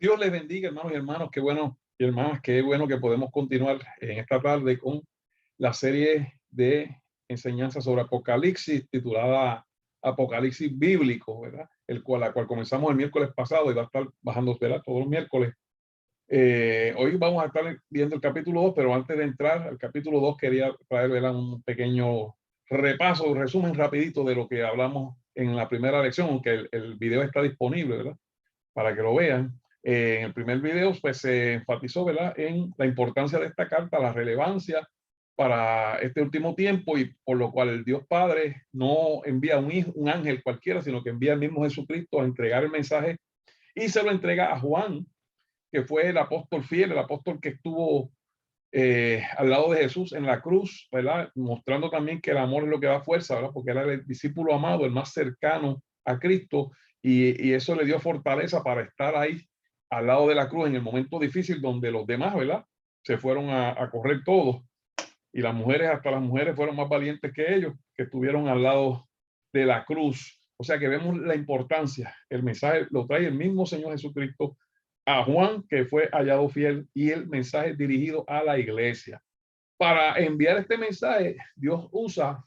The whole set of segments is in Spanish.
Dios les bendiga, hermanos y hermanos. Qué bueno y hermanas, qué bueno que podemos continuar en esta tarde con la serie de enseñanzas sobre Apocalipsis titulada Apocalipsis Bíblico, ¿verdad? La cual comenzamos el miércoles pasado y va a estar bajando, ¿verdad? Todos los miércoles. Hoy vamos a estar viendo el capítulo 2, pero antes de entrar al capítulo 2 quería traer, ¿verdad?, un pequeño repaso, un resumen rapidito de lo que hablamos en la primera lección, aunque el video está disponible, ¿verdad?, para que lo vean. En el primer video pues se enfatizó, ¿verdad?, en la importancia de esta carta, la relevancia para este último tiempo, y por lo cual el Dios Padre no envía un ángel cualquiera, sino que envía al mismo Jesucristo a entregar el mensaje, y se lo entrega a Juan, que fue el apóstol fiel, el apóstol que estuvo al lado de Jesús en la cruz, ¿verdad?, mostrando también que el amor es lo que da fuerza, ¿verdad?, porque era el discípulo amado, el más cercano a Cristo, y eso le dio fortaleza para estar ahí al lado de la cruz en el momento difícil donde los demás, ¿verdad?, se fueron a correr todos, y las mujeres, hasta las mujeres fueron más valientes que ellos, que estuvieron al lado de la cruz. O sea que vemos la importancia. El mensaje lo trae el mismo Señor Jesucristo a Juan, que fue hallado fiel, y el mensaje dirigido a la iglesia. Para enviar este mensaje, Dios usa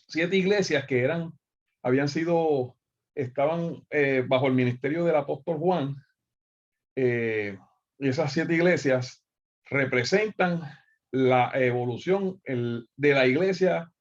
7 iglesias que estaban bajo el ministerio del apóstol Juan. Y esas 7 iglesias representan la evolución de la iglesia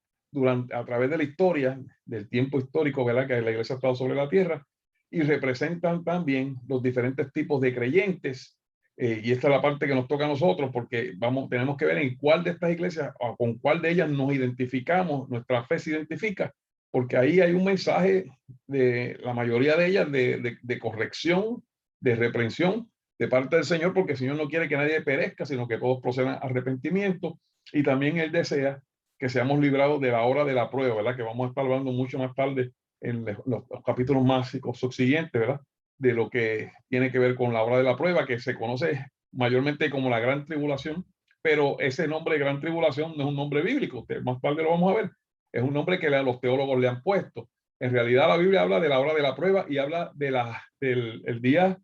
a través de la historia, del tiempo histórico, ¿verdad?, que la iglesia ha estado sobre la tierra, y representan también los diferentes tipos de creyentes. Y esta es la parte que nos toca a nosotros, porque tenemos que ver en cuál de estas iglesias o con cuál de ellas nos identificamos, nuestra fe se identifica, porque ahí hay un mensaje de la mayoría de ellas de corrección, de reprensión de parte del Señor, porque el Señor no quiere que nadie perezca, sino que todos procedan a arrepentimiento, y también Él desea que seamos librados de la hora de la prueba, ¿verdad?, que vamos a estar hablando mucho más tarde en los capítulos más subsiguientes, ¿verdad?, de lo que tiene que ver con la hora de la prueba, que se conoce mayormente como la gran tribulación, pero ese nombre gran tribulación no es un nombre bíblico, más tarde lo vamos a ver, es un nombre que los teólogos le han puesto. En realidad la Biblia habla de la hora de la prueba y habla del día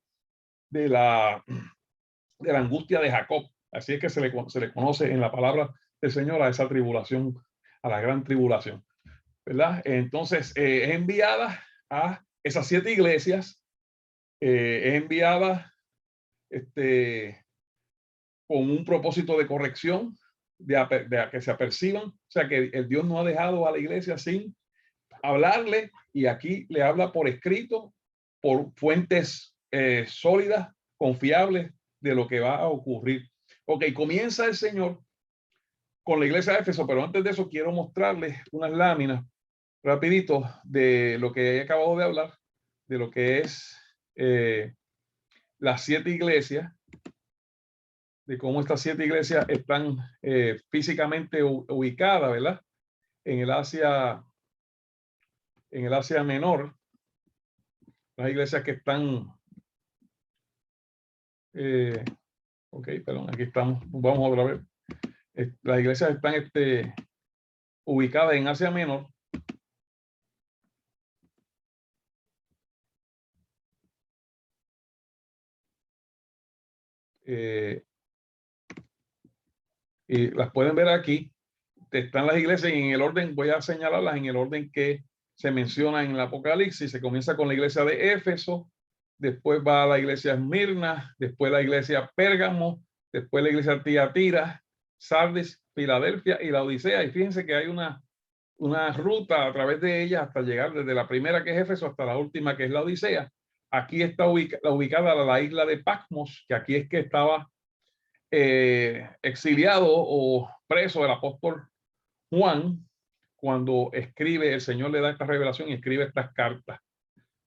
de la angustia de Jacob. Así es que se le conoce en la palabra del Señor a esa tribulación, a la gran tribulación, ¿verdad? Entonces es enviada a esas 7 iglesias, es enviada con un propósito de corrección, de que se aperciban. O sea que el Dios no ha dejado a la iglesia sin hablarle, y aquí le habla por escrito, por fuentes sólidas, confiables de lo que va a ocurrir. Ok, comienza el Señor con la iglesia de Éfeso, pero antes de eso quiero mostrarles unas láminas rapidito de lo que he acabado de hablar, de lo que es las 7 iglesias, de cómo estas 7 iglesias están físicamente ubicadas, ¿verdad?, en el Asia Menor. Las iglesias que están ok, perdón, aquí estamos, vamos otra vez. Las iglesias están ubicadas en Asia Menor. Y las pueden ver aquí. Están las iglesias en el orden, voy a señalarlas en el orden que se menciona en el Apocalipsis. Se comienza con la iglesia de Éfeso, después va a la iglesia Esmirna, después la iglesia Pérgamo, después la iglesia Tiatira, Sardis, Filadelfia y la Odisea. Y fíjense que hay una ruta a través de ella hasta llegar desde la primera, que es Éfeso, hasta la última, que es la Odisea. Aquí está ubicada la isla de Patmos, que aquí es que estaba exiliado o preso el apóstol Juan, cuando escribe, el Señor le da esta revelación y escribe estas cartas,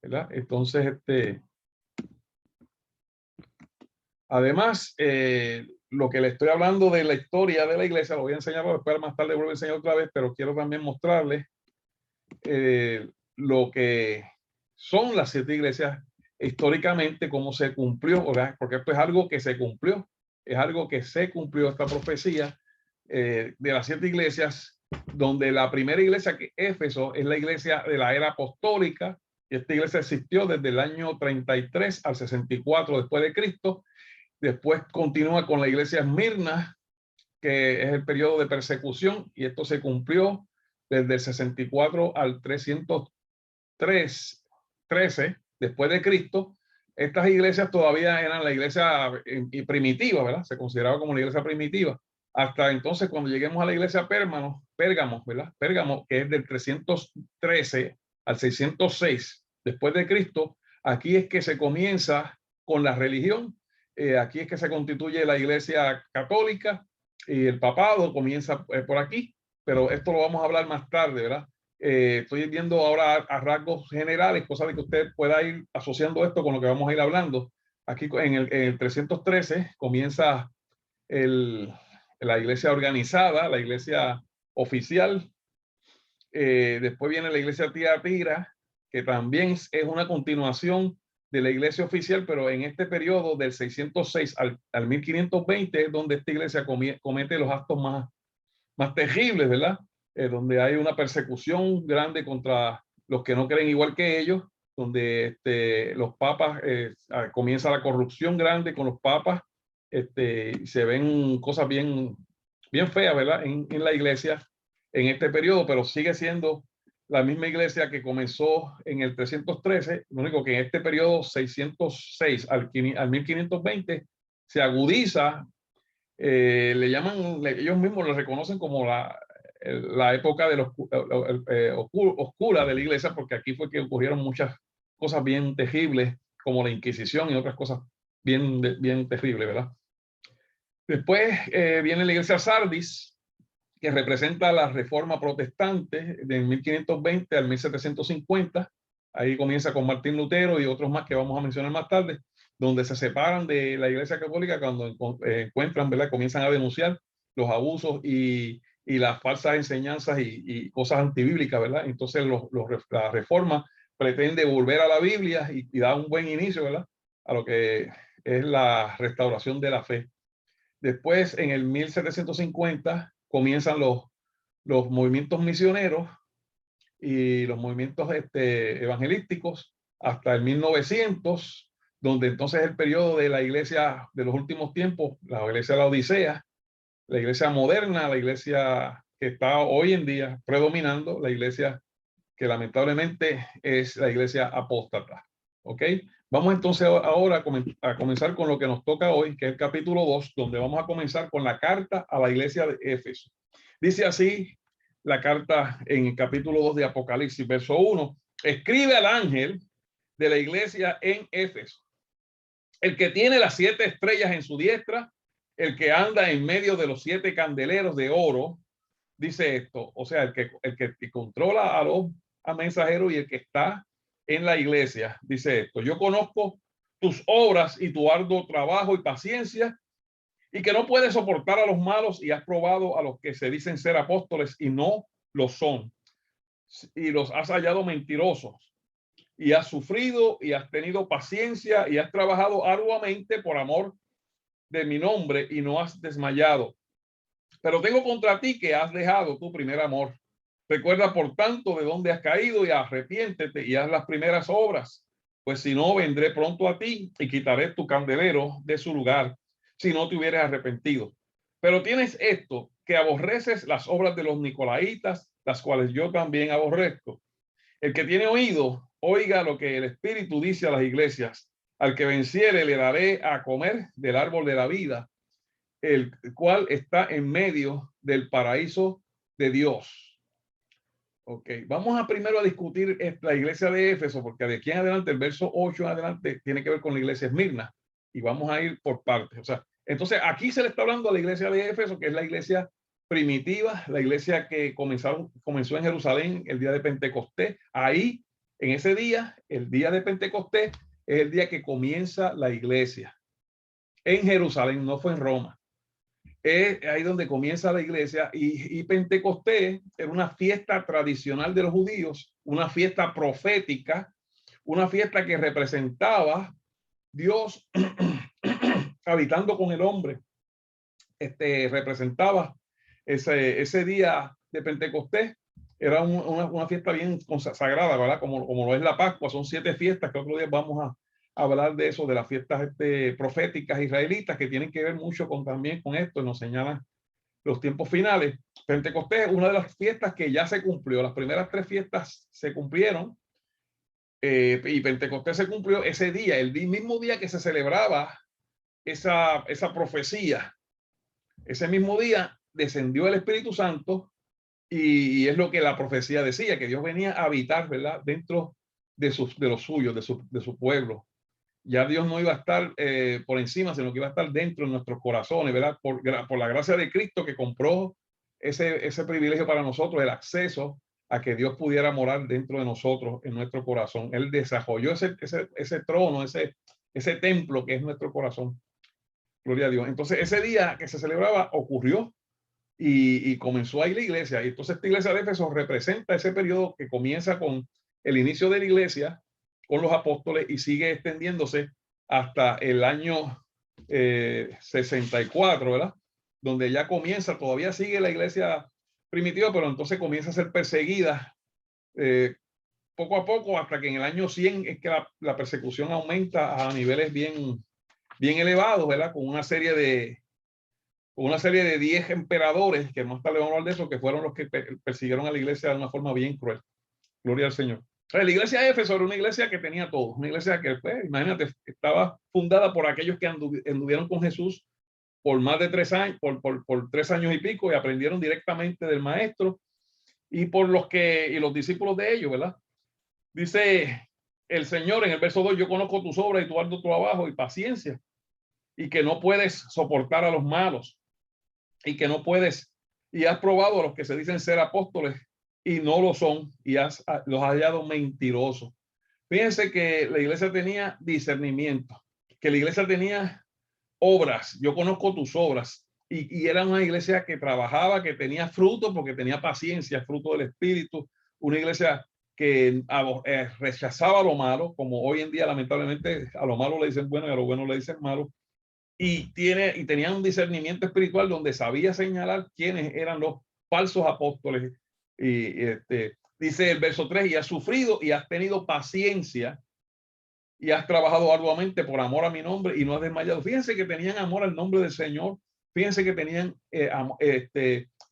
¿verdad? Entonces, además, lo que le estoy hablando de la historia de la iglesia, lo voy a enseñar después, más tarde vuelvo a enseñar otra vez, pero quiero también mostrarles lo que son las 7 iglesias históricamente, cómo se cumplió, ¿verdad?, porque esto es algo que se cumplió, es algo que se cumplió, esta profecía de las 7 iglesias, donde la primera iglesia, que Éfeso, es la iglesia de la era apostólica, Y esta iglesia existió desde el año 33 al 64 después de Cristo. Después continúa con la iglesia Esmirna, que es el periodo de persecución, y esto se cumplió desde el 64 al 313 después de Cristo. Estas iglesias todavía eran la iglesia primitiva, ¿verdad? Se consideraba como la iglesia primitiva. Hasta entonces, cuando lleguemos a la iglesia Pérgamo, ¿verdad? Pérgamo, que es del 313 al 606 después de Cristo, aquí es que se comienza con la religión. Aquí es que se constituye la iglesia católica y el papado comienza por aquí, pero esto lo vamos a hablar más tarde, ¿verdad? Estoy viendo ahora a rasgos generales, cosa de que usted pueda ir asociando esto con lo que vamos a ir hablando. Aquí en el 313 comienza la iglesia organizada, la iglesia oficial. Después viene la iglesia Tiatira, que también es una continuación de la iglesia oficial, pero en este periodo del 606 al 1520 es donde esta iglesia comete los actos más terribles, ¿verdad? Donde hay una persecución grande contra los que no creen igual que ellos, donde los papas, comienza la corrupción grande con los papas, se ven cosas bien feas, ¿verdad? En la iglesia en este periodo, pero sigue siendo la misma iglesia que comenzó en el 313, lo único que en este periodo 606 al 1520 se agudiza. Le llaman, ellos mismos lo reconocen como la época de oscura de la iglesia, porque aquí fue que ocurrieron muchas cosas bien terribles, como la Inquisición y otras cosas bien terribles, ¿verdad? Después viene la iglesia Sardis, que representa la reforma protestante de 1520 al 1750. Ahí comienza con Martín Lutero y otros más que vamos a mencionar más tarde, donde se separan de la iglesia católica cuando encuentran, ¿verdad? Comienzan a denunciar los abusos y las falsas enseñanzas y cosas antibíblicas, ¿verdad? Entonces la reforma pretende volver a la Biblia y da un buen inicio, ¿verdad? A lo que es la restauración de la fe. Después, en el 1750, comienzan los movimientos misioneros y los movimientos evangelísticos hasta el 1900, donde entonces el periodo de la iglesia de los últimos tiempos, la iglesia de la Odisea, la iglesia moderna, la iglesia que está hoy en día predominando, la iglesia que lamentablemente es la iglesia apóstata. ¿Ok? Vamos entonces ahora a comenzar con lo que nos toca hoy, que es el capítulo 2, donde vamos a comenzar con la carta a la iglesia de Éfeso. Dice así la carta en el capítulo 2 de Apocalipsis, verso 1. Escribe al ángel de la iglesia en Éfeso, el que tiene las 7 estrellas en su diestra, el que anda en medio de los 7 candeleros de oro, dice esto, o sea, el que controla a los mensajeros y el que está en la iglesia, dice esto: yo conozco tus obras y tu arduo trabajo y paciencia, y que no puedes soportar a los malos, y has probado a los que se dicen ser apóstoles y no lo son, y los has hallado mentirosos, y has sufrido y has tenido paciencia y has trabajado arduamente por amor de mi nombre y no has desmayado. Pero tengo contra ti que has dejado tu primer amor. Recuerda, por tanto, de dónde has caído y arrepiéntete y haz las primeras obras. Pues si no, vendré pronto a ti y quitaré tu candelero de su lugar, si no te hubieras arrepentido. Pero tienes esto, que aborreces las obras de los nicolaitas, las cuales yo también aborrezco. El que tiene oído, oiga lo que el Espíritu dice a las iglesias. Al que venciere le daré a comer del árbol de la vida, el cual está en medio del paraíso de Dios. Ok, vamos a primero a discutir la iglesia de Éfeso, porque de aquí en adelante, el verso 8 en adelante, tiene que ver con la iglesia Esmirna, y vamos a ir por partes. O sea, entonces aquí se le está hablando a la iglesia de Éfeso, que es la iglesia primitiva, la iglesia que comenzó en Jerusalén el día de Pentecostés. Ahí, en ese día, el día de Pentecostés, es el día que comienza la iglesia. En Jerusalén, no fue en Roma. Es ahí donde comienza la iglesia, y Pentecostés era una fiesta tradicional de los judíos, una fiesta profética, una fiesta que representaba Dios habitando con el hombre. Representaba ese día de Pentecostés, era una fiesta bien sagrada, ¿verdad? Como lo es la Pascua, son 7 fiestas, que otro día vamos a hablar de eso, de las fiestas proféticas israelitas, que tienen que ver mucho también con esto, nos señalan los tiempos finales. Pentecostés es una de las fiestas que ya se cumplió, las primeras 3 fiestas se cumplieron, y Pentecostés se cumplió ese día, el mismo día que se celebraba esa profecía. Ese mismo día descendió el Espíritu Santo y es lo que la profecía decía, que Dios venía a habitar, ¿verdad?, dentro de los suyos, de su pueblo. Ya Dios no iba a estar por encima, sino que iba a estar dentro de nuestros corazones, ¿verdad? Por la gracia de Cristo, que compró ese privilegio para nosotros, el acceso a que Dios pudiera morar dentro de nosotros, en nuestro corazón. Él desarrolló ese trono, ese templo que es nuestro corazón. Gloria a Dios. Entonces, ese día que se celebraba ocurrió y comenzó ahí la iglesia. Y entonces esta iglesia de Éfeso representa ese periodo que comienza con el inicio de la iglesia, con los apóstoles, y sigue extendiéndose hasta el año 64, ¿verdad? Donde ya comienza, todavía sigue la iglesia primitiva, pero entonces comienza a ser perseguida poco a poco, hasta que en el año 100 es que la persecución aumenta a niveles bien elevados, ¿verdad? Con una serie de 10 emperadores, que más tarde vamos a hablar de eso, que fueron los que persiguieron a la iglesia de una forma bien cruel. Gloria al Señor. La iglesia de Éfeso era una iglesia que tenía todo, una iglesia que, pues, imagínate, estaba fundada por aquellos que anduvieron con Jesús por más de 3 años, por 3 años y pico, y aprendieron directamente del maestro, y por los discípulos de ellos, ¿verdad? Dice el Señor en el verso 2: yo conozco tus obras y tu arduo trabajo y paciencia, y que no puedes soportar a los malos, y que no puedes, y has probado a los que se dicen ser apóstoles y no lo son, y los has hallado mentirosos. Fíjense que la iglesia tenía discernimiento, que la iglesia tenía obras. Yo conozco tus obras, y era una iglesia que trabajaba, que tenía fruto, porque tenía paciencia, fruto del Espíritu. Una iglesia que rechazaba lo malo, como hoy en día lamentablemente a lo malo le dicen bueno y a lo bueno le dicen malo. Y tenía un discernimiento espiritual donde sabía señalar quiénes eran los falsos apóstoles. Y dice el verso 3: y has sufrido y has tenido paciencia y has trabajado arduamente por amor a mi nombre y no has desmayado. Fíjense que tenían amor al nombre del Señor. Fíjense que tenían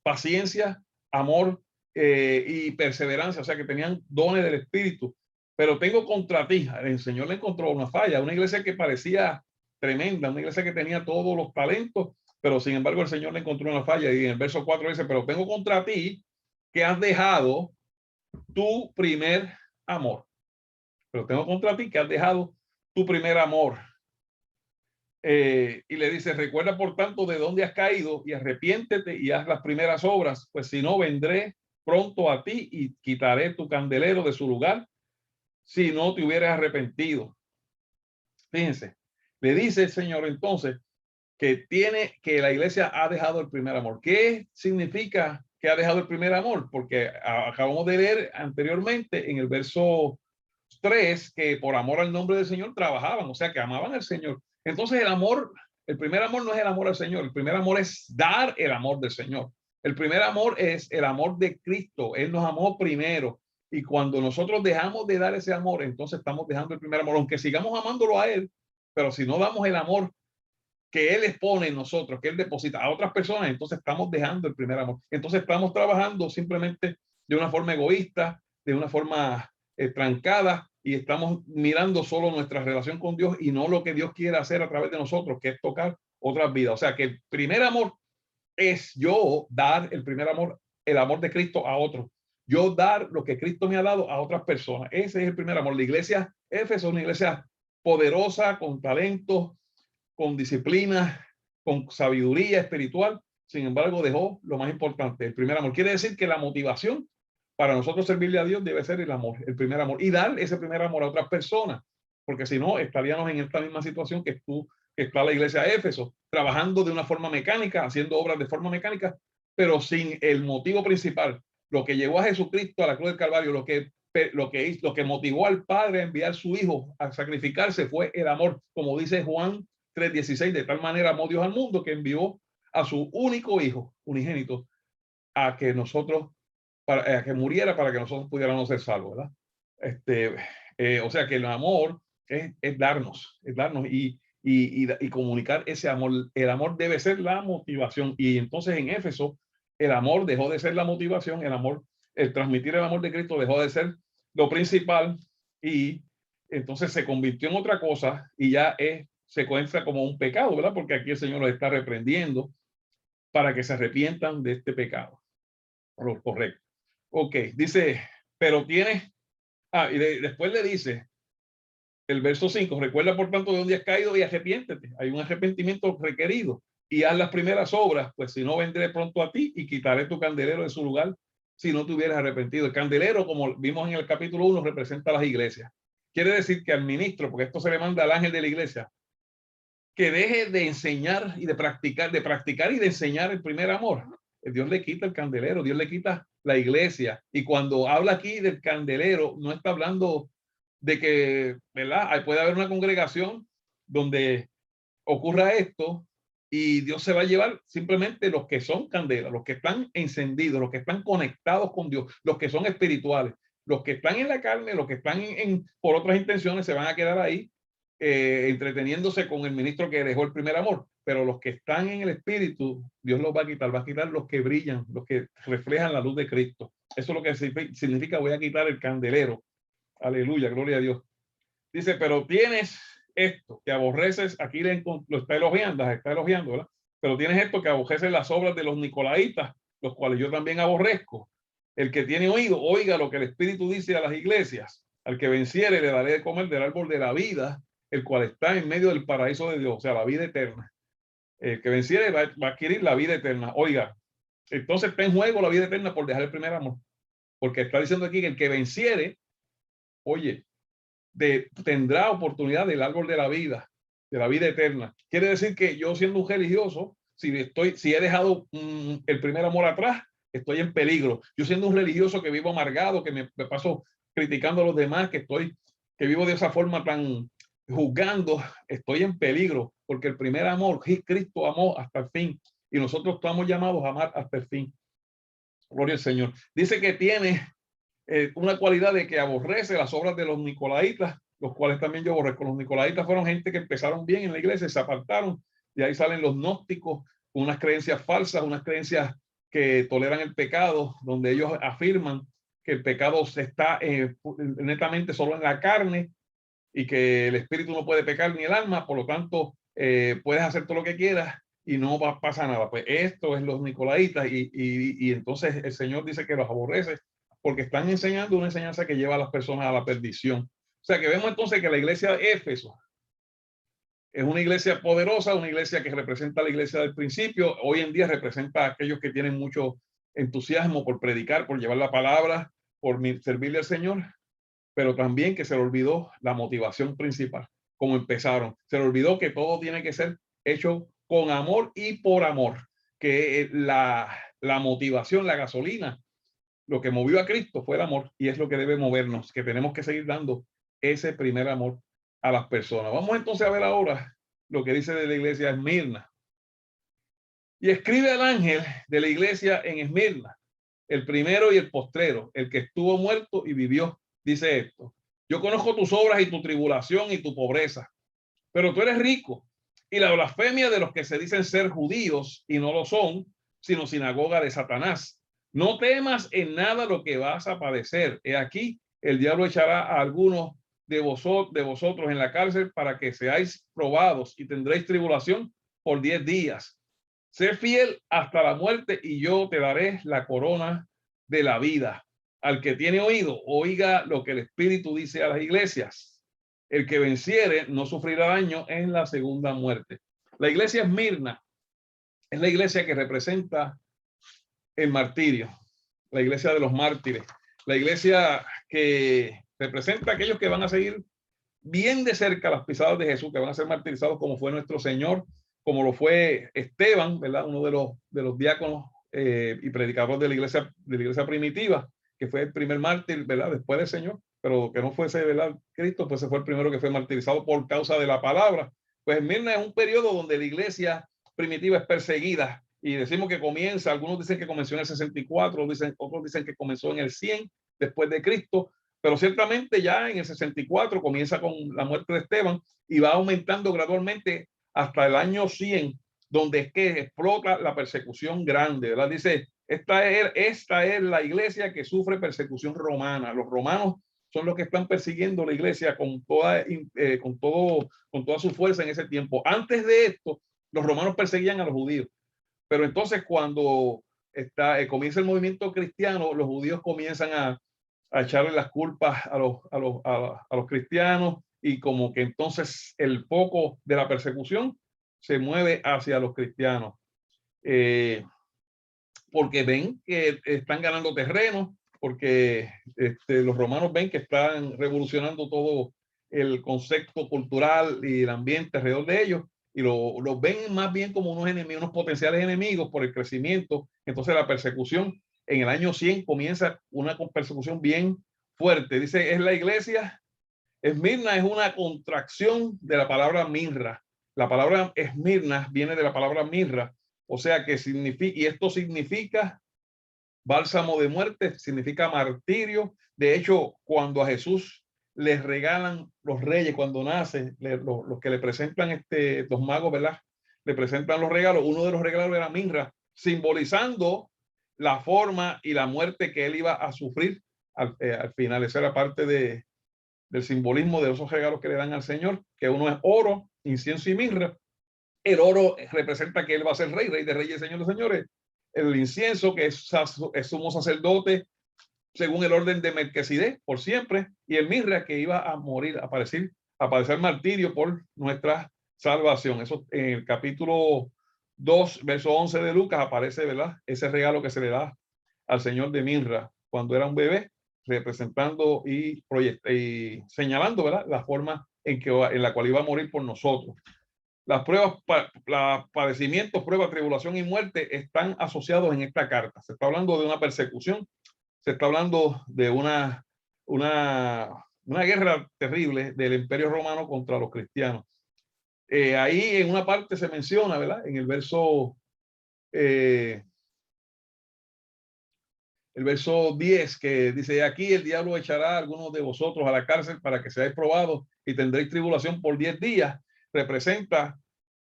paciencia, amor y perseverancia. O sea, que tenían dones del Espíritu. Pero tengo contra ti, el Señor le encontró una falla. Una iglesia que parecía tremenda, una iglesia que tenía todos los talentos, pero sin embargo el Señor le encontró una falla. Y en el verso 4 dice: pero tengo contra ti que has dejado tu primer amor. Pero tengo contra ti que has dejado tu primer amor. Y le dice: recuerda por tanto de dónde has caído y arrepiéntete y haz las primeras obras, pues si no, vendré pronto a ti y quitaré tu candelero de su lugar si no te hubieras arrepentido. Fíjense, le dice el Señor entonces que la iglesia ha dejado el primer amor. ¿Qué significa que ha dejado el primer amor? Porque acabamos de leer anteriormente en el verso 3 que por amor al nombre del Señor trabajaban, o sea, que amaban al Señor. Entonces el primer amor no es el amor al Señor, el primer amor es dar el amor del Señor. El primer amor es el amor de Cristo. Él nos amó primero. Y cuando nosotros dejamos de dar ese amor, entonces estamos dejando el primer amor, aunque sigamos amándolo a Él, pero si no damos el amor que Él expone en nosotros, que Él deposita a otras personas, entonces estamos dejando el primer amor. Entonces estamos trabajando simplemente de una forma egoísta, de una forma trancada, y estamos mirando solo nuestra relación con Dios y no lo que Dios quiere hacer a través de nosotros, que es tocar otras vidas. O sea que el primer amor es yo dar el primer amor, el amor de Cristo a otros. Yo dar lo que Cristo me ha dado a otras personas. Ese es el primer amor. La iglesia Éfeso es una iglesia poderosa, con talento, con disciplina, con sabiduría espiritual. Sin embargo, dejó lo más importante, el primer amor. Quiere decir que la motivación para nosotros servirle a Dios debe ser el amor, el primer amor, y dar ese primer amor a otras personas, porque si no, estaríamos en esta misma situación que está la iglesia de Éfeso, trabajando de una forma mecánica, haciendo obras de forma mecánica, pero sin el motivo principal, lo que llevó a Jesucristo a la cruz del Calvario, lo que motivó al Padre a enviar a su Hijo a sacrificarse fue el amor, como dice Juan 3:16: de tal manera amó Dios al mundo que envió a su único Hijo unigénito a que nosotros para que muriera para que nosotros pudiéramos ser salvos, ¿verdad? O sea que el amor es darnos y comunicar ese amor. El amor debe ser la motivación. Y entonces en Éfeso, el amor dejó de ser la motivación, el transmitir el amor de Cristo dejó de ser lo principal y entonces se convirtió en otra cosa y ya se cuenta como un pecado, ¿verdad? Porque aquí el Señor los está reprendiendo para que se arrepientan de este pecado. Lo correcto. Ok, dice, pero tienes, después le dice, el verso 5, recuerda por tanto de dónde has caído y arrepiéntete. Hay un arrepentimiento requerido y haz las primeras obras, pues si no vendré pronto a ti y quitaré tu candelero de su lugar si no te hubieras arrepentido. El candelero, como vimos en el capítulo 1, representa a las iglesias. Quiere decir que al ministro, porque esto se le manda al ángel de la iglesia, que deje de enseñar y de practicar y de enseñar el primer amor. Dios le quita el candelero, Dios le quita la iglesia. Y cuando habla aquí del candelero, no está hablando de que, ¿verdad? Puede haber una congregación donde ocurra esto y Dios se va a llevar simplemente los que son candelas, los que están encendidos, los que están conectados con Dios, los que son espirituales. Los que están en la carne, los que están por otras intenciones, se van a quedar ahí entreteniéndose con el ministro que dejó el primer amor. Pero los que están en el espíritu, Dios los va a quitar los que brillan, los que reflejan la luz de Cristo. Eso es lo que significa voy a quitar el candelero. Aleluya, gloria a Dios. Dice, pero tienes esto que aborreces, aquí lo está elogiando, ¿verdad? Pero tienes esto que aborreces las obras de los nicolaitas, los cuales yo también aborrezco. El que tiene oído, oiga lo que el Espíritu dice a las iglesias. Al que venciere le daré de comer del árbol de la vida, el cual está en medio del paraíso de Dios, o sea, la vida eterna. El que venciere va a adquirir la vida eterna. Oiga, entonces está en juego la vida eterna por dejar el primer amor. Porque está diciendo aquí que el que venciere, oye, tendrá oportunidad del árbol de la vida eterna. Quiere decir que yo siendo un religioso, si he dejado el primer amor atrás, estoy en peligro. Yo siendo un religioso que vivo amargado, que me paso criticando a los demás, que vivo de esa forma tan juzgando, estoy en peligro, porque el primer amor, Cristo amó hasta el fin, y nosotros estamos llamados a amar hasta el fin. Gloria al Señor. Dice que tiene una cualidad de que aborrece las obras de los nicolaitas, los cuales también yo aborrezco. Los nicolaitas fueron gente que empezaron bien en la iglesia, se apartaron, y ahí salen los gnósticos, con unas creencias falsas, unas creencias que toleran el pecado, donde ellos afirman que el pecado está netamente solo en la carne y que el espíritu no puede pecar ni el alma, por lo tanto puedes hacer todo lo que quieras y no pasa nada. Pues esto es los nicolaitas y entonces el Señor dice que los aborrece porque están enseñando una enseñanza que lleva a las personas a la perdición. O sea que vemos entonces que la iglesia de Éfeso es una iglesia poderosa, una iglesia que representa a la iglesia del principio. Hoy en día representa a aquellos que tienen mucho entusiasmo por predicar, por llevar la palabra, por servirle al Señor, pero también que se le olvidó la motivación principal, como empezaron. Se le olvidó que todo tiene que ser hecho con amor y por amor, que la motivación, la gasolina, lo que movió a Cristo fue el amor y es lo que debe movernos, que tenemos que seguir dando ese primer amor a las personas. Vamos entonces a ver ahora lo que dice de la iglesia de Esmirna. Y escribe al ángel de la iglesia en Esmirna, el primero y el postrero, el que estuvo muerto y vivió, dice esto: yo conozco tus obras y tu tribulación y tu pobreza, pero tú eres rico, y la blasfemia de los que se dicen ser judíos y no lo son, sino sinagoga de Satanás. No temas en nada lo que vas a padecer. He aquí, el diablo echará a algunos de vosotros en la cárcel para que seáis probados y tendréis tribulación por 10 días. Sé fiel hasta la muerte y yo te daré la corona de la vida. Al que tiene oído, oiga lo que el Espíritu dice a las iglesias. El que venciere no sufrirá daño en la segunda muerte. La iglesia Esmirna es la iglesia que representa el martirio, la iglesia de los mártires, la iglesia que representa a aquellos que van a seguir bien de cerca las pisadas de Jesús, que van a ser martirizados como fue nuestro Señor, como lo fue Esteban, ¿verdad? Uno de los diáconos y predicadores de la iglesia primitiva, que fue el primer mártir, ¿verdad? Después del Señor, pero que no fuese, ¿verdad? Cristo, pues ese fue el primero que fue martirizado por causa de la palabra. Pues Esmirna es un periodo donde la iglesia primitiva es perseguida y decimos que comienza, algunos dicen que comenzó en el 64, otros dicen que comenzó en el 100 después de Cristo, pero ciertamente ya en el 64 comienza con la muerte de Esteban y va aumentando gradualmente hasta el año 100, donde es que explota la persecución grande, ¿verdad? Dice, esta es la iglesia que sufre persecución romana. Los romanos son los que están persiguiendo la iglesia con toda su fuerza en ese tiempo. Antes de esto, los romanos perseguían a los judíos. Pero entonces cuando comienza el movimiento cristiano, los judíos comienzan a echarle las culpas a los cristianos y como que entonces el foco de la persecución se mueve hacia los cristianos. Porque ven que están ganando terreno, porque los romanos ven que están revolucionando todo el concepto cultural y el ambiente alrededor de ellos, y los ven más bien como unos enemigos, unos potenciales enemigos por el crecimiento. Entonces la persecución en el año 100 comienza una persecución bien fuerte. Dice, es la iglesia, Esmirna es una contracción de la palabra mirra. La palabra Esmirna viene de la palabra mirra, o sea que significa, y esto significa bálsamo de muerte, significa martirio. De hecho, cuando a Jesús les regalan los reyes, cuando nace, los que le presentan los magos, ¿verdad? Le presentan los regalos. Uno de los regalos era mirra, simbolizando la forma y la muerte que él iba a sufrir al final. Esa era parte del simbolismo de esos regalos que le dan al Señor, que uno es oro, incienso y mirra. El oro representa que él va a ser rey de reyes, señores, señores. El incienso, que es sumo sacerdote según el orden de Melquisedec por siempre, y el mirra, que iba a morir, a padecer martirio por nuestra salvación. Eso en el capítulo 2, verso 11 de Lucas aparece, ¿verdad? Ese regalo que se le da al Señor de mirra cuando era un bebé, representando y señalando, ¿verdad?, la forma en la cual iba a morir por nosotros. Las pruebas, padecimientos, pruebas, tribulación y muerte están asociados en esta carta. Se está hablando de una persecución, se está hablando de una guerra terrible del Imperio Romano contra los cristianos. Ahí en una parte se menciona, ¿verdad? En el verso 10, que dice, aquí el diablo echará a algunos de vosotros a la cárcel para que seáis probados y tendréis tribulación por 10 días. Representa,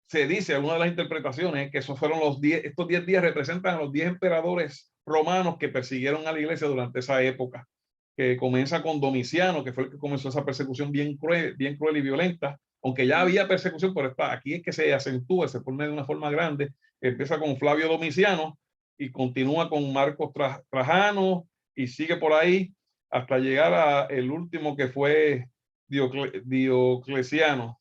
se dice, alguna de las interpretaciones, que esos fueron estos 10 días representan a los 10 emperadores romanos que persiguieron a la iglesia durante esa época, que comienza con Domiciano, que fue el que comenzó esa persecución bien cruel y violenta, aunque ya había persecución, pero aquí es que se acentúa, se pone de una forma grande. Empieza con Flavio Domiciano y continúa con Marcos Trajano y sigue por ahí hasta llegar a el último, que fue Diocleciano,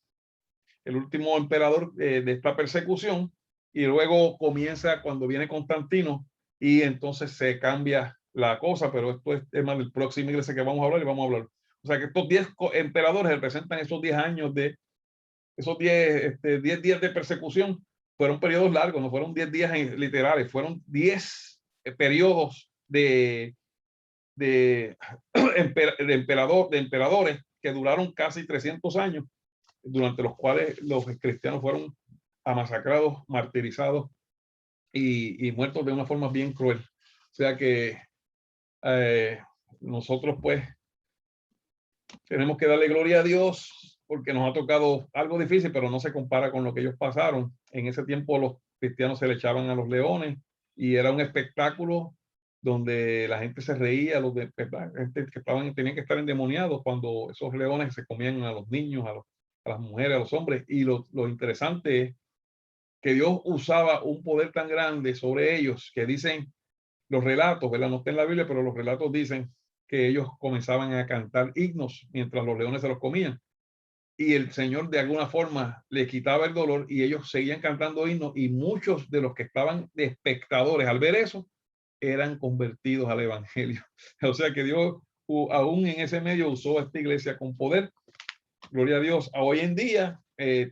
el último emperador de esta persecución. Y luego comienza cuando viene Constantino y entonces se cambia la cosa, pero esto es tema del próximo iglesia que vamos a hablar y vamos a hablar. O sea que estos 10 emperadores representan esos 10 años de esos 10 días de persecución. Fueron periodos largos, no fueron 10 días literales, fueron 10 periodos de emperadores que duraron casi 300 años, durante los cuales los cristianos fueron masacrados, martirizados y muertos de una forma bien cruel. O sea que nosotros pues tenemos que darle gloria a Dios porque nos ha tocado algo difícil, pero no se compara con lo que ellos pasaron. En ese tiempo los cristianos se le echaban a los leones y era un espectáculo donde la gente se reía, la gente que tenían que estar endemoniados cuando esos leones se comían a los niños, a las mujeres, a los hombres. Y lo interesante es que Dios usaba un poder tan grande sobre ellos que dicen los relatos, ¿verdad? No está en la Biblia, pero los relatos dicen que ellos comenzaban a cantar himnos mientras los leones se los comían. Y el Señor de alguna forma le quitaba el dolor y ellos seguían cantando himnos, y muchos de los que estaban de espectadores al ver eso eran convertidos al evangelio. O sea que Dios aún en ese medio usó a esta iglesia con poder. Gloria a Dios. Hoy en día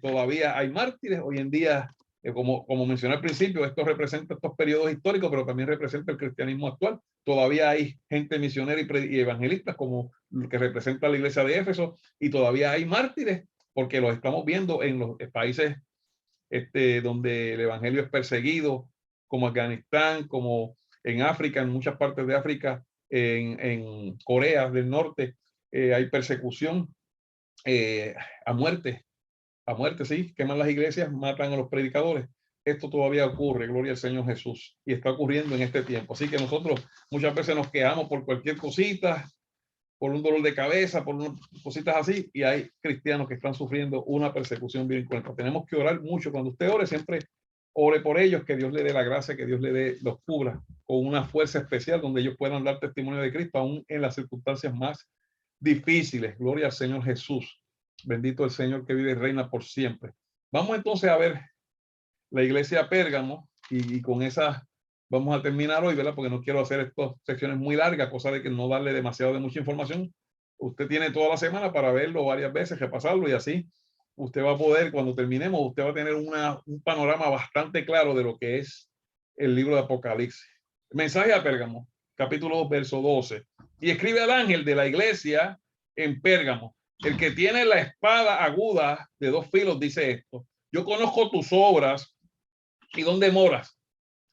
todavía hay mártires. Hoy en día, como mencioné al principio, esto representa estos periodos históricos, pero también representa el cristianismo actual. Todavía hay gente misionera y evangelistas, como lo que representa la iglesia de Éfeso, y todavía hay mártires, porque los estamos viendo en los países donde el evangelio es perseguido, como Afganistán, como en África, en muchas partes de África, en Corea del Norte, hay persecución a muerte, sí, queman las iglesias, matan a los predicadores. Esto todavía ocurre, gloria al Señor Jesús, y está ocurriendo en este tiempo. Así que nosotros muchas veces nos quejamos por cualquier cosita, por un dolor de cabeza, por unas cositas así, y hay cristianos que están sufriendo una persecución bien cruenta. Tenemos que orar mucho. Cuando usted ore, siempre ore por ellos, que Dios le dé la gracia, que Dios le dé, los cubra con una fuerza especial donde ellos puedan dar testimonio de Cristo, aún en las circunstancias más difíciles. Gloria al Señor Jesús. Bendito el Señor que vive y reina por siempre. Vamos entonces a ver la iglesia Pérgamo, y con esa vamos a terminar hoy, ¿verdad? Porque no quiero hacer estas secciones muy largas, cosa de que no darle demasiado de mucha información. Usted tiene toda la semana para verlo varias veces, repasarlo, y así usted va a poder, cuando terminemos, usted va a tener un panorama bastante claro de lo que es el libro de Apocalipsis. Mensaje a Pérgamo, capítulo 2, verso 12. Y escribe al ángel de la iglesia en Pérgamo: el que tiene la espada aguda de 2 filos dice esto: yo conozco tus obras y dónde moras,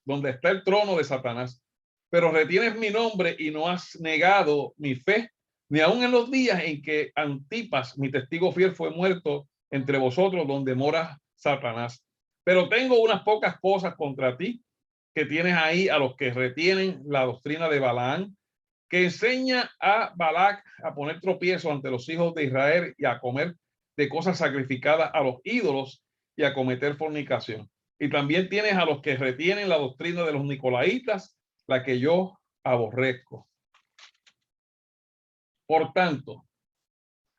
donde está el trono de Satanás, pero retienes mi nombre y no has negado mi fe, ni aun en los días en que Antipas, mi testigo fiel, fue muerto entre vosotros, donde mora Satanás. Pero tengo unas pocas cosas contra ti, que tienes ahí a los que retienen la doctrina de Balaán, que enseña a Balac a poner tropiezo ante los hijos de Israel y a comer de cosas sacrificadas a los ídolos y a cometer fornicación. Y también tienes a los que retienen la doctrina de los nicolaitas, la que yo aborrezco. Por tanto,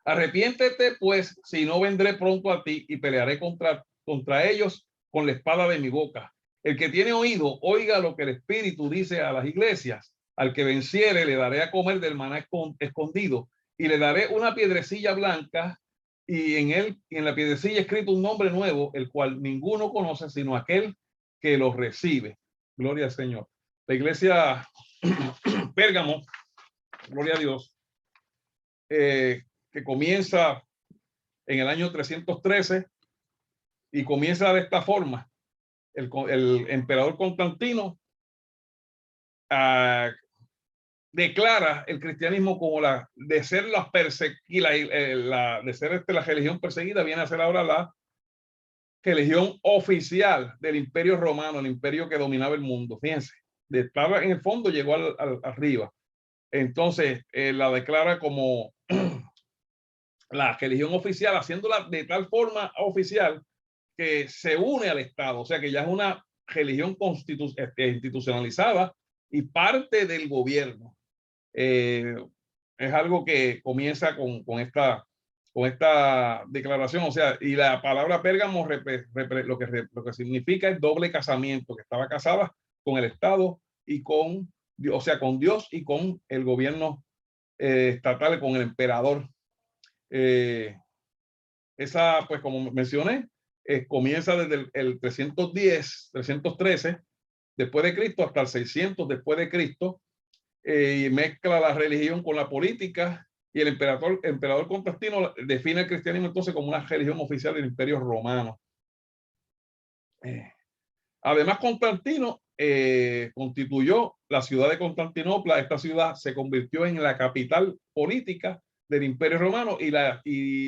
arrepiéntete, pues, si no vendré pronto a ti y pelearé contra ellos con la espada de mi boca. El que tiene oído, oiga lo que el Espíritu dice a las iglesias. Al que venciere le daré a comer del maná escondido, y le daré una piedrecilla blanca, y en la piedrecilla escrito un nombre nuevo, el cual ninguno conoce sino aquel que lo recibe. Gloria al Señor. La iglesia Pérgamo, gloria a Dios, que comienza en el año 313 y comienza de esta forma. El emperador Constantino declara el cristianismo como de ser la religión perseguida, viene a ser ahora la religión oficial del Imperio Romano, el imperio que dominaba el mundo. Fíjense, de estar en el fondo llegó arriba. Entonces la declara como la religión oficial, haciéndola de tal forma oficial que se une al Estado, o sea que ya es una religión institucionalizada y parte del gobierno. Es algo que comienza con esta declaración, o sea, y la palabra Pérgamo lo que significa es doble casamiento, que estaba casada con el Estado y con Dios y con el gobierno estatal, con el emperador. Esa, pues como mencioné, comienza desde el 313 después de Cristo hasta el 600 después de Cristo, y mezcla la religión con la política, y el emperador Constantino define el cristianismo entonces como una religión oficial del Imperio Romano. Además, Constantino constituyó la ciudad de Constantinopla. Esta ciudad se convirtió en la capital política del Imperio Romano, y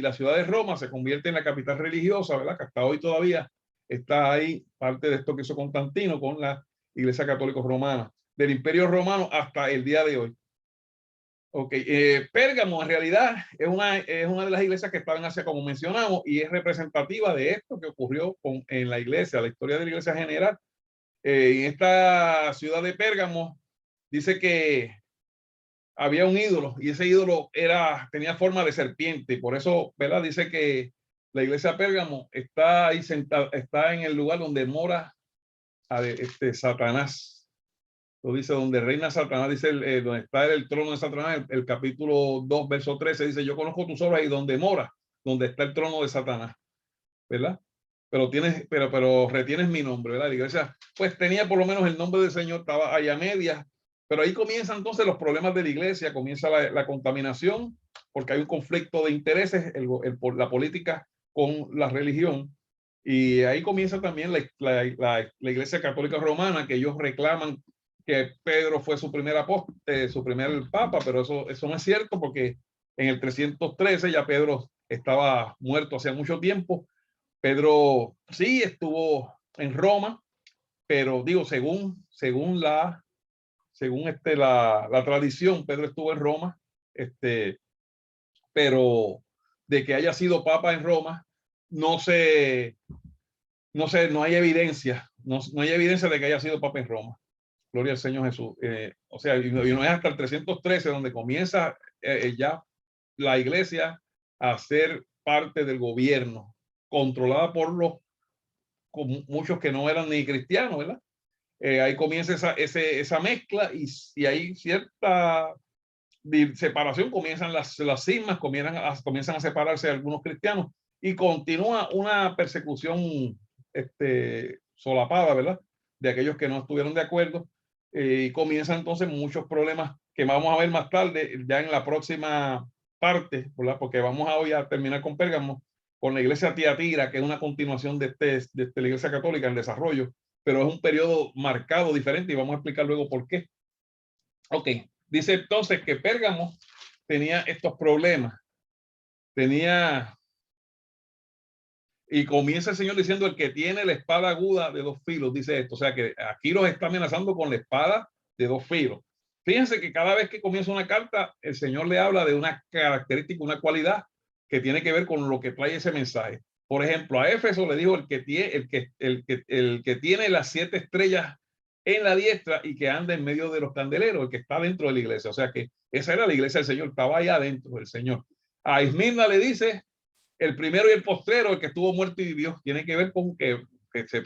la ciudad de Roma se convierte en la capital religiosa, ¿verdad? Que hasta hoy todavía está ahí parte de esto que hizo Constantino con la Iglesia Católica Romana, del Imperio Romano hasta el día de hoy. Pérgamo en realidad es una de las iglesias que estaba en Asia, como mencionamos, y es representativa de esto que ocurrió en la iglesia, la historia de la iglesia general. En esta ciudad de Pérgamo dice que había un ídolo, y ese ídolo tenía forma de serpiente, y por eso, ¿verdad? Dice que la iglesia Pérgamo está ahí sentada, está en el lugar donde mora Satanás. Lo dice, donde reina Satanás, dice donde está el trono de Satanás, el capítulo 2, verso 13, dice: yo conozco tus obras y donde mora, donde está el trono de Satanás, ¿verdad? Pero retienes mi nombre, ¿verdad? La iglesia, pues tenía por lo menos el nombre del Señor, estaba allá a medias, pero ahí comienzan entonces los problemas de la iglesia, comienza la contaminación, porque hay un conflicto de intereses, la política con la religión, Y ahí comienza también la Iglesia Católica Romana, que ellos reclaman que Pedro fue su primer apóstol, su primer papa, pero eso no es cierto, porque en el 313 ya Pedro estaba muerto hacía mucho tiempo. Pedro sí estuvo en Roma, pero digo, según la tradición, Pedro estuvo en Roma, pero de que haya sido papa en Roma, no sé, no hay evidencia, no hay evidencia de que haya sido papa en Roma. Gloria al Señor Jesús. O sea, y no es hasta el 313 donde comienza ya la iglesia a ser parte del gobierno, controlada por muchos que no eran ni cristianos, ¿verdad? Ahí comienza esa mezcla y hay cierta separación, comienzan las cismas, comienzan a separarse algunos cristianos y continúa una persecución solapada, ¿verdad? De aquellos que no estuvieron de acuerdo, y comienzan entonces muchos problemas que vamos a ver más tarde, ya en la próxima parte, ¿verdad? Porque vamos a hoy a terminar con Pérgamo, con la iglesia Tiatira, que es una continuación de la iglesia católica en desarrollo, pero es un periodo marcado diferente y vamos a explicar luego por qué. Ok, dice entonces que Pérgamo tenía estos problemas, y comienza el Señor diciendo: el que tiene la espada aguda de dos filos, dice esto. O sea que aquí los está amenazando con la espada de dos filos. Fíjense que cada vez que comienza una carta, el Señor le habla de una característica, una cualidad que tiene que ver con lo que trae ese mensaje. Por ejemplo, a Éfeso le dijo: el que tiene las 7 estrellas en la diestra y que anda en medio de los candeleros, el que está dentro de la iglesia. O sea que esa era la iglesia del Señor, estaba allá dentro del Señor. A Esmirna le dice: el primero y el postrero, el que estuvo muerto y vivió. Tiene que ver con que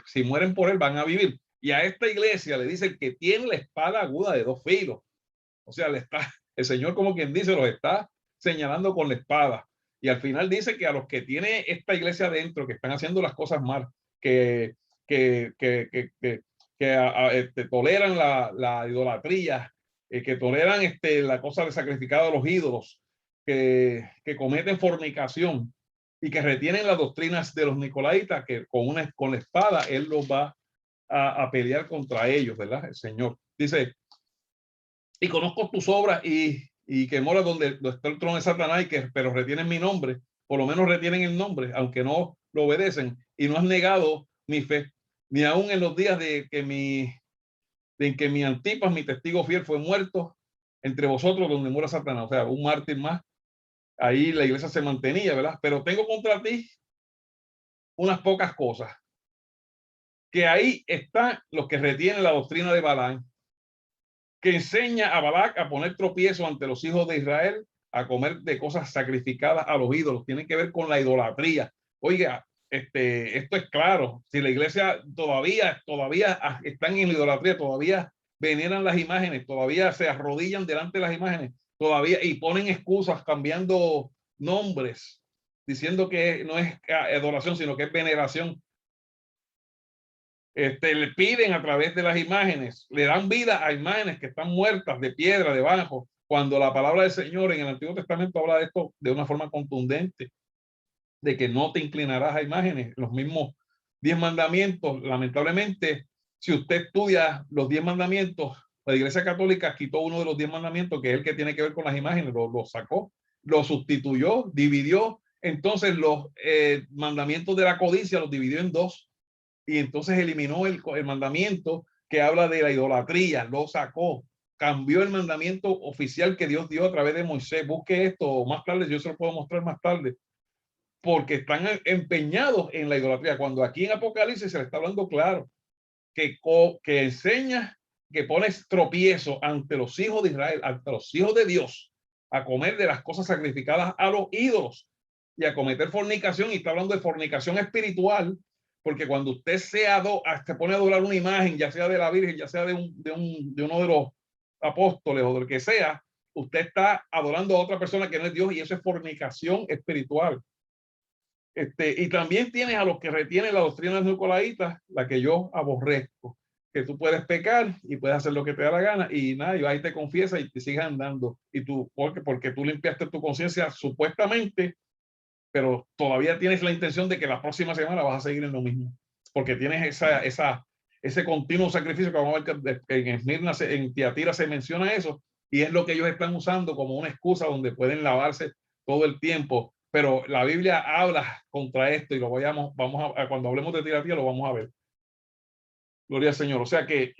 si mueren por él van a vivir. Y a esta iglesia le dice: el que tiene la espada aguda de dos filos. O sea, el Señor, como quien dice, los está señalando con la espada. Y al final dice que a los que tiene esta iglesia adentro, que están haciendo las cosas mal, que, que, que, que, que, que toleran la idolatría, que toleran la cosa de sacrificar a los ídolos, que cometen fornicación y que retienen las doctrinas de los nicolaitas, que con la espada él los va a pelear contra ellos, ¿verdad? El Señor dice: y conozco tus obras y que moras donde está el trono de Satanás, pero retienen mi nombre, por lo menos retienen el nombre, aunque no lo obedecen, y no has negado mi fe, ni aún en los días en que mi Antipas, mi testigo fiel, fue muerto entre vosotros, donde muera Satanás. O sea, un mártir más. Ahí la iglesia se mantenía, ¿verdad? Pero tengo contra ti unas pocas cosas, que ahí están los que retienen la doctrina de Balaam, que enseña a Balac a poner tropiezo ante los hijos de Israel, a comer de cosas sacrificadas a los ídolos. Tiene que ver con la idolatría. Oiga, esto es claro. Si la iglesia todavía están en la idolatría, todavía veneran las imágenes, todavía se arrodillan delante de las imágenes, todavía, y ponen excusas cambiando nombres, diciendo que no es adoración, sino que es veneración. Le piden a través de las imágenes, le dan vida a imágenes que están muertas de piedra debajo, cuando la palabra del Señor en el Antiguo Testamento habla de esto de una forma contundente, de que no te inclinarás a imágenes. Los mismos 10 mandamientos, lamentablemente, si usted estudia los 10 mandamientos, la Iglesia Católica quitó uno de los 10 mandamientos, que es el que tiene que ver con las imágenes, lo sacó, lo sustituyó, dividió. Entonces los mandamientos de la codicia los dividió en dos, y entonces eliminó el mandamiento que habla de la idolatría, lo sacó, cambió el mandamiento oficial que Dios dio a través de Moisés. Busque esto más tarde, yo se lo puedo mostrar más tarde, porque están empeñados en la idolatría, cuando aquí en Apocalipsis se le está hablando claro, que enseña, que pones tropiezo ante los hijos de Israel, ante los hijos de Dios, a comer de las cosas sacrificadas a los ídolos y a cometer fornicación. Y está hablando de fornicación espiritual, porque cuando usted se pone a adorar una imagen, ya sea de la Virgen, ya sea de uno de los apóstoles o del que sea, usted está adorando a otra persona que no es Dios, y eso es fornicación espiritual. Y también tienes a los que retienen la doctrina de los nicolaitas, la que yo aborrezco, que tú puedes pecar y puedes hacer lo que te da la gana, y nada, y ahí te confiesas y te sigues andando, y tú, porque tú limpiaste tu conciencia supuestamente pero todavía tienes la intención de que la próxima semana vas a seguir en lo mismo, porque tienes ese continuo sacrificio que vamos a ver que en Esmirna, en Tiatira se menciona eso, y es lo que ellos están usando como una excusa donde pueden lavarse todo el tiempo. Pero la Biblia habla contra esto y lo vamos a cuando hablemos de Tiatira lo vamos a ver. Gloria al Señor. O sea que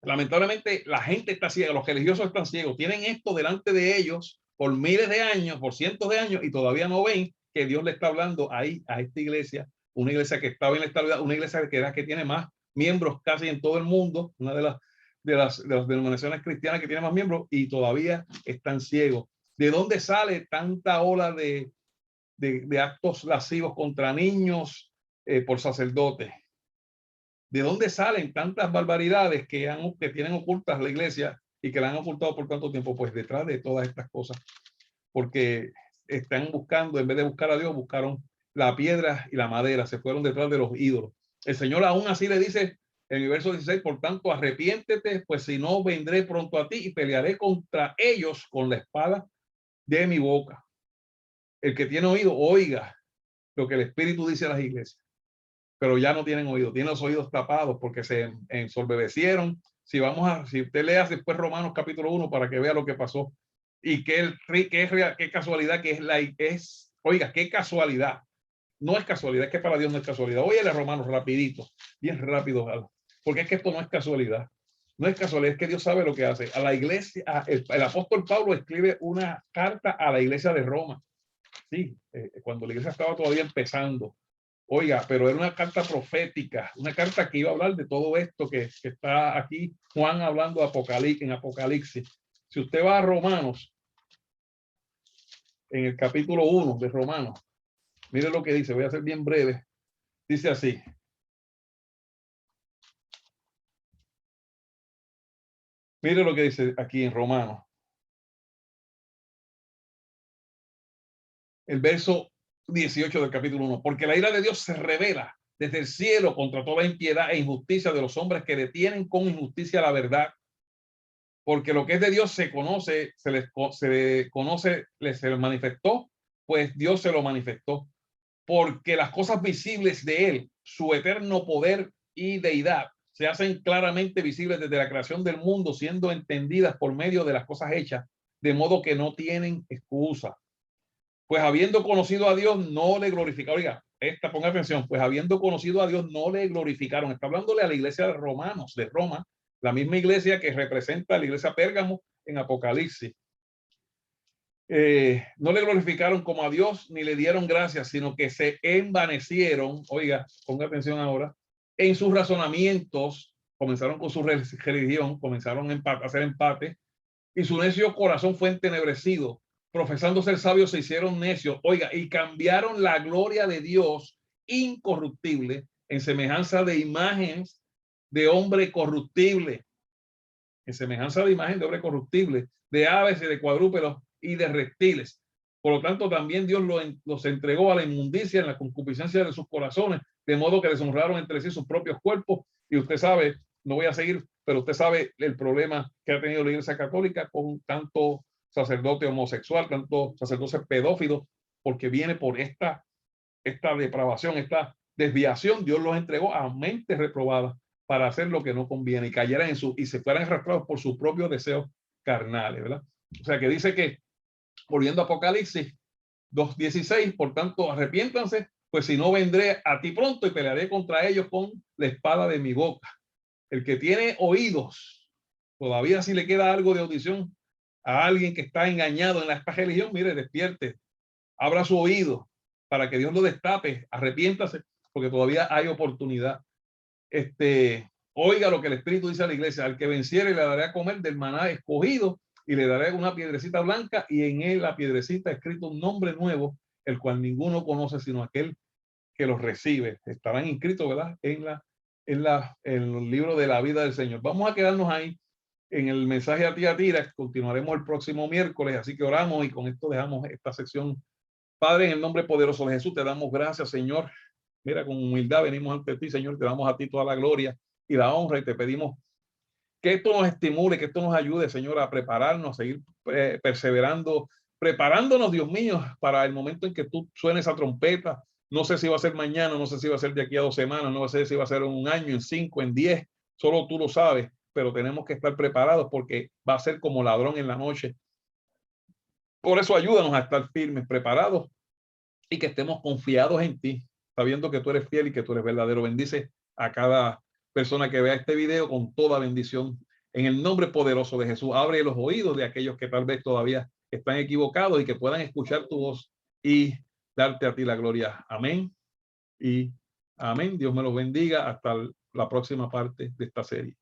lamentablemente la gente está ciega, los religiosos están ciegos, tienen esto delante de ellos por miles de años, por cientos de años, y todavía no ven que Dios le está hablando ahí a esta iglesia, una iglesia que está bien establecida, una iglesia que tiene más miembros casi en todo el mundo, una de las denominaciones cristianas que tiene más miembros, y todavía están ciegos. ¿De dónde sale tanta ola de actos lascivos contra niños por sacerdotes? ¿De dónde salen tantas barbaridades que tienen ocultas la iglesia y que la han ocultado por tanto tiempo? Pues detrás de todas estas cosas, porque están buscando, en vez de buscar a Dios, buscaron la piedra y la madera, se fueron detrás de los ídolos. El Señor aún así le dice en el verso 16, por tanto, arrepiéntete, pues si no, vendré pronto a ti y pelearé contra ellos con la espada de mi boca. El que tiene oído, oiga lo que el Espíritu dice a las iglesias. Pero ya no tienen oído, tienen los oídos tapados porque se ensorbebecieron. Si usted lea después Romanos capítulo 1 para que vea lo que pasó y qué casualidad que oiga, qué casualidad. No es casualidad, es que para Dios no es casualidad. Óyele, Romanos, rapidito, bien rápido, porque es que esto no es casualidad. No es casualidad, es que Dios sabe lo que hace. A la iglesia, el apóstol Pablo escribe una carta a la iglesia de Roma. Sí, cuando la iglesia estaba todavía empezando. Oiga, pero era una carta profética, una carta que iba a hablar de todo esto que está aquí Juan hablando en Apocalipsis. Si usted va a Romanos, en el capítulo 1 de Romanos, mire lo que dice, voy a ser bien breve. Dice así. Mire lo que dice aquí en Romanos. El verso 18 del capítulo 1. Porque la ira de Dios se revela desde el cielo contra toda impiedad e injusticia de los hombres que detienen con injusticia la verdad. Porque lo que es de Dios se conoce, se les manifestó, pues Dios se lo manifestó. Porque las cosas visibles de él, su eterno poder y deidad, se hacen claramente visibles desde la creación del mundo, siendo entendidas por medio de las cosas hechas, de modo que no tienen excusa. Pues habiendo conocido a Dios, no le glorificaron. Oiga, ponga atención, pues habiendo conocido a Dios, no le glorificaron. Está hablándole a la iglesia de Romanos, de Roma, la misma iglesia que representa a la iglesia Pérgamo en Apocalipsis. No le glorificaron como a Dios ni le dieron gracias, sino que se envanecieron. Oiga, ponga atención ahora, en sus razonamientos, comenzaron con su religión, comenzaron a hacer empate, y su necio corazón fue entenebrecido. Profesando ser sabios, se hicieron necios. Oiga, y cambiaron la gloria de Dios incorruptible en semejanza de imágenes de hombre corruptible, en semejanza de imagen de hombre corruptible, de aves y de cuadrúpedos y de reptiles. Por lo tanto, también Dios los entregó a la inmundicia en la concupiscencia de sus corazones, de modo que deshonraron entre sí sus propios cuerpos. Y usted sabe, no voy a seguir, pero usted sabe el problema que ha tenido la Iglesia Católica con tanto sacerdote homosexual, tanto sacerdote pedófilo, porque viene por esta depravación, esta desviación. Dios los entregó a mentes reprobadas para hacer lo que no conviene y cayeran y se fueran arrastrados por sus propios deseos carnales, ¿verdad? O sea que dice que, volviendo a Apocalipsis 2:16, por tanto, arrepiéntanse, pues si no, vendré a ti pronto y pelearé contra ellos con la espada de mi boca. El que tiene oídos, todavía si le queda algo de audición a alguien que está engañado en esta religión, mire, despierte, abra su oído para que Dios lo destape, arrepiéntase, porque todavía hay oportunidad. Oiga lo que el Espíritu dice a la iglesia: al que venciere le daré a comer del maná escogido y le daré una piedrecita blanca y en él la piedrecita escrito un nombre nuevo, el cual ninguno conoce sino aquel que los recibe. Estarán inscritos, ¿verdad?, en el libro de la vida del Señor. Vamos a quedarnos ahí en el mensaje a Tiatira. Continuaremos el próximo miércoles, así que oramos y con esto dejamos esta sección. Padre, en el nombre poderoso de Jesús, te damos gracias, Señor. Mira, con humildad venimos ante ti, Señor. Te damos a ti toda la gloria y la honra y te pedimos que esto nos estimule, que esto nos ayude, Señor, a prepararnos, a seguir perseverando preparándonos, Dios mío, para el momento en que tú suene esa trompeta. No sé si va a ser mañana, no sé si va a ser de aquí a 2 semanas, no sé si va a ser en 1 año, en 5, en 10, solo tú lo sabes, pero tenemos que estar preparados porque va a ser como ladrón en la noche. Por eso ayúdanos a estar firmes, preparados y que estemos confiados en ti, sabiendo que tú eres fiel y que tú eres verdadero. Bendice a cada persona que vea este video con toda bendición. En el nombre poderoso de Jesús, abre los oídos de aquellos que tal vez todavía están equivocados y que puedan escuchar tu voz y darte a ti la gloria. Amén y amén. Dios me los bendiga. Hasta la próxima parte de esta serie.